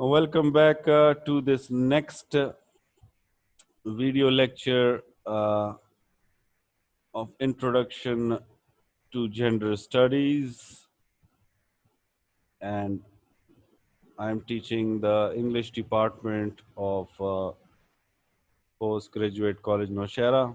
Welcome back to this next video lecture of Introduction to Gender Studies, and I'm teaching the English department of Postgraduate College Nowshera.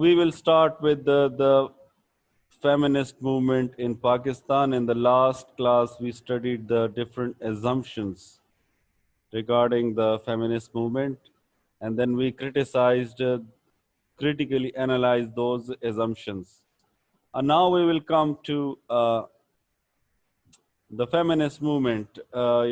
we will start with the feminist movement in Pakistan. In the last class, we studied the different assumptions regarding the feminist movement, and then we critically analyzed those assumptions. And now we will come to the feminist movement,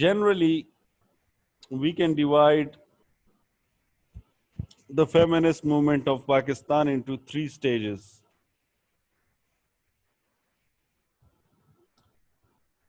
generally, we can divide the feminist movement of Pakistan into three stages.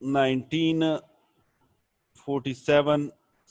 1947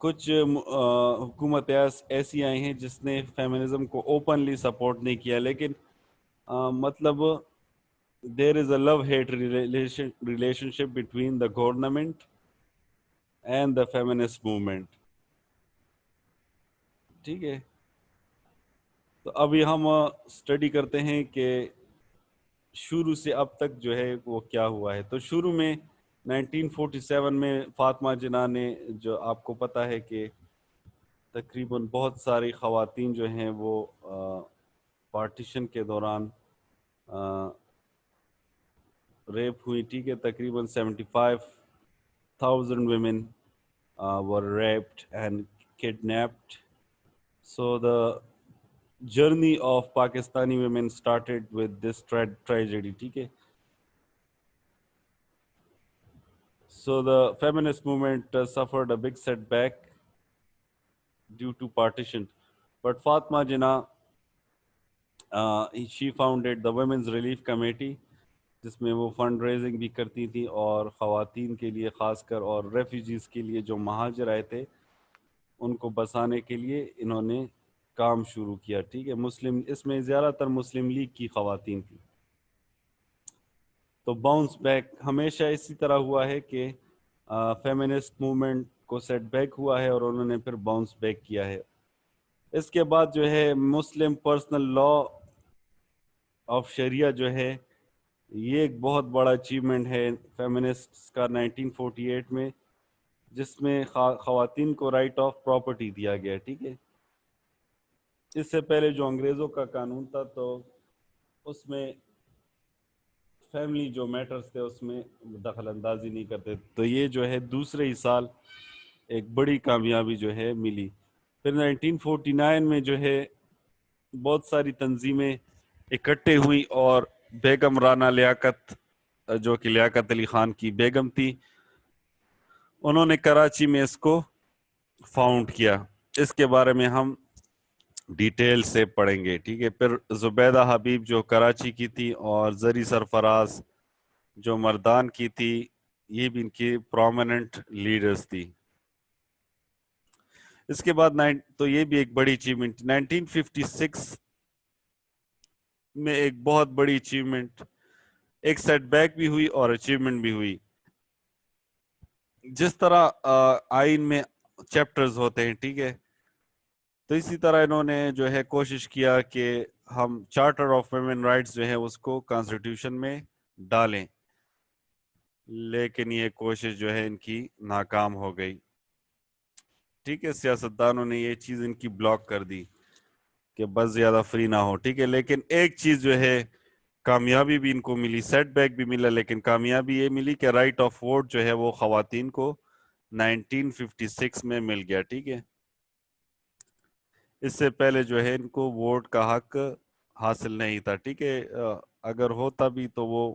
کچھ حکومتیں ایسی آئی ہیں جس نے feminism کو openly support نہیں کیا، لیکن مطلب there is a love hate relationship between the government and the feminist movement. ٹھیک ہے، تو ابھی ہم اسٹڈی کرتے ہیں کہ شروع سے اب تک جو ہے وہ کیا ہوا ہے. تو شروع میں 1947 میں فاطمہ جناح نے، جو آپ کو پتہ ہے کہ تقریباً بہت ساری خواتین جو ہیں وہ پارٹیشن کے دوران ریپ ہوئی. ٹھیک ہے، تقریباً 75,000 women were raped and kidnapped. So the journey of Pakistani women started with this tragedy. ٹھیک ہے. So the feminist movement suffered a big setback due to partition. But Fatma Jinnah, she founded the Women's Relief Committee, جس میں وہ fund raising بھی کرتی تھی، اور خواتین کے لیے خاص کر اور ریفیوجیز کے لیے جو مہاجر آئے تھے ان کو بسانے کے لیے انہوں نے کام شروع کیا. ٹھیک ہے، اس میں زیادہ تر مسلم لیگ کی خواتین تھیں. تو باؤنس بیک ہمیشہ اسی طرح ہوا ہے کہ فیمنسٹ موومنٹ کو سیٹ بیک ہوا ہے اور انہوں نے پھر باؤنس بیک کیا ہے. اس کے بعد جو ہے مسلم پرسنل لا آف شریعہ جو ہے، یہ ایک بہت بڑا اچیومنٹ ہے فیمنسٹس کا 1948 میں، جس میں خواتین کو رائٹ آف پراپرٹی دیا گیا. ٹھیک ہے، اس سے پہلے جو انگریزوں کا قانون تھا تو اس میں فیملی جو میٹرز تھے اس میں دخل اندازی نہیں کرتے. تو یہ جو ہے دوسرے ہی سال ایک بڑی کامیابی جو ہے ملی. پھر 1949 میں جو ہے بہت ساری تنظیمیں اکٹھے ہوئی اور بیگم رانا لیاقت، جو کہ لیاقت علی خان کی بیگم تھی، انہوں نے کراچی میں اس کو فاؤنڈ کیا. اس کے بارے میں ہم ڈیٹیل سے پڑھیں گے. ٹھیک ہے، پھر زبیدہ حبیب جو کراچی کی تھی اور زری سرفراز جو مردان کی تھی، یہ بھی ان کی پرومیننٹ لیڈرز تھی. اس کے بعد تو یہ بھی ایک بڑی اچیومنٹ. 1956 میں ایک بہت بڑی اچیومنٹ، ایک سیٹ بیک بھی ہوئی اور اچیومنٹ بھی ہوئی. جس طرح آئین میں چیپٹرز ہوتے ہیں، ٹھیک ہے، تو اسی طرح انہوں نے جو ہے کوشش کیا کہ ہم چارٹر آف ویمن رائٹس جو ہے اس کو کانسٹیٹیوشن میں ڈالیں، لیکن یہ کوشش جو ہے ان کی ناکام ہو گئی. ٹھیک ہے، سیاستدانوں نے یہ چیز ان کی بلاک کر دی کہ بس زیادہ فری نہ ہو. ٹھیک ہے، لیکن ایک چیز جو ہے کامیابی بھی ان کو ملی، سیٹ بیک بھی ملا، لیکن کامیابی یہ ملی کہ رائٹ آف ووٹ جو ہے وہ خواتین کو 1956 میں مل گیا. ٹھیک ہے، اس سے پہلے جو ہے ان کو ووٹ کا حق حاصل نہیں تھا. ٹھیک ہے، اگر ہوتا بھی تو وہ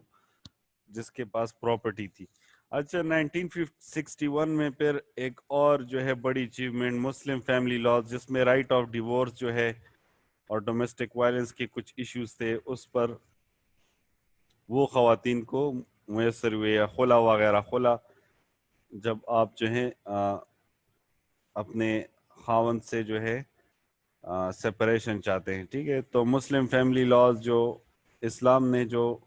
جس کے پاس پراپرٹی تھی. اچھا، 1961 میں پھر ایک اور جو ہے بڑی اچیومنٹ، مسلم فیملی لاز، جس میں رائٹ آف ڈیورس جو ہے اور ڈومیسٹک وائلنس کے کچھ ایشوز تھے، اس پر وہ خواتین کو میسر ہوئے، یا خلا وغیرہ. خلا جب آپ جو ہیں اپنے خاوند سے جو ہے سپریشن چاہتے ہیں. ٹھیک ہے، تو مسلم فیملی لاز جو اسلام نے جو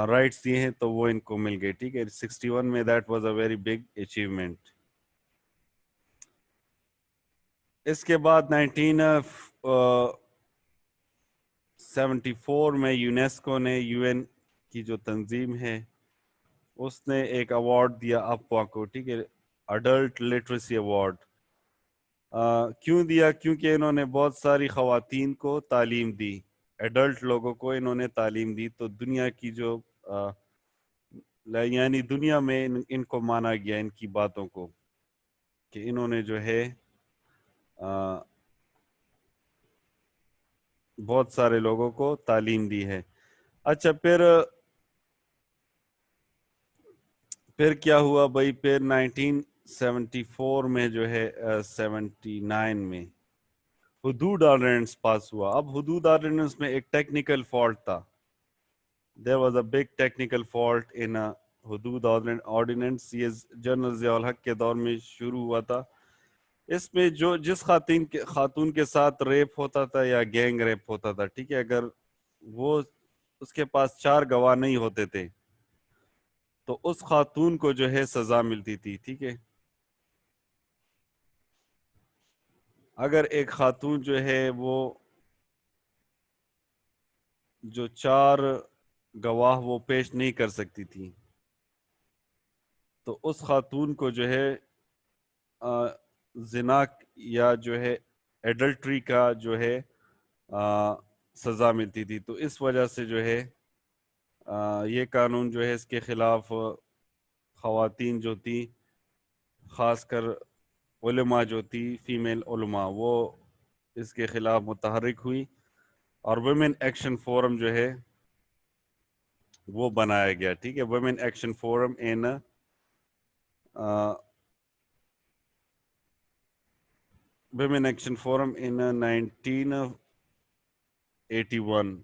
رائٹس دیے ہیں تو وہ ان کو مل گئے. ٹھیک ہے، 61 میں that was a very big achievement. اس کے بعد 1974 میں یونیسکو نے، یو این کی جو تنظیم ہے، اس نے ایک ایوارڈ دیا افوا کو. ٹھیک ہے، اڈلٹ لٹریسی ایوارڈ. کیوں دیا؟ کیونکہ انہوں نے بہت ساری خواتین کو تعلیم دی، ایڈلٹ لوگوں کو انہوں نے تعلیم دی. تو دنیا کی جو یعنی دنیا میں ان کو مانا گیا، ان کی باتوں کو، کہ انہوں نے جو ہے بہت سارے لوگوں کو تعلیم دی ہے. اچھا، پھر کیا ہوا بھائی؟ پھر 1974 میں جو ہے 79 میں حدود آرڈیننس پاس ہوا. اب حدود آرڈیننس میں ایک ٹیکنیکل فالٹ تھا. there was a big technical fault in حدود آرڈیننس. یہ جنرل ضیاء الحق کے دور میں شروع ہوا تھا. اس میں جو جس خاتون کے ساتھ ریپ ہوتا تھا یا گینگ ریپ ہوتا تھا، ٹھیک ہے، اگر وہ اس کے پاس 4 گواہ نہیں ہوتے تھے تو اس خاتون کو جو ہے سزا ملتی تھی، ٹھیک ہے۔ اگر ایک خاتون جو ہے وہ جو 4 گواہ وہ پیش نہیں کر سکتی تھی تو اس خاتون کو جو ہے زنا یا جو ہے ایڈلٹری کا جو ہے سزا ملتی تھی۔ تو اس وجہ سے جو ہے یہ قانون جو ہے اس کے خلاف خواتین جو تھی، خاص کر علماء جو تھی، فیمیل علماء، وہ اس کے خلاف متحرک ہوئی اور ویمن ایکشن فورم جو ہے وہ بنایا گیا، ٹھیک ہے۔ Women action forum in women action forum in 1981،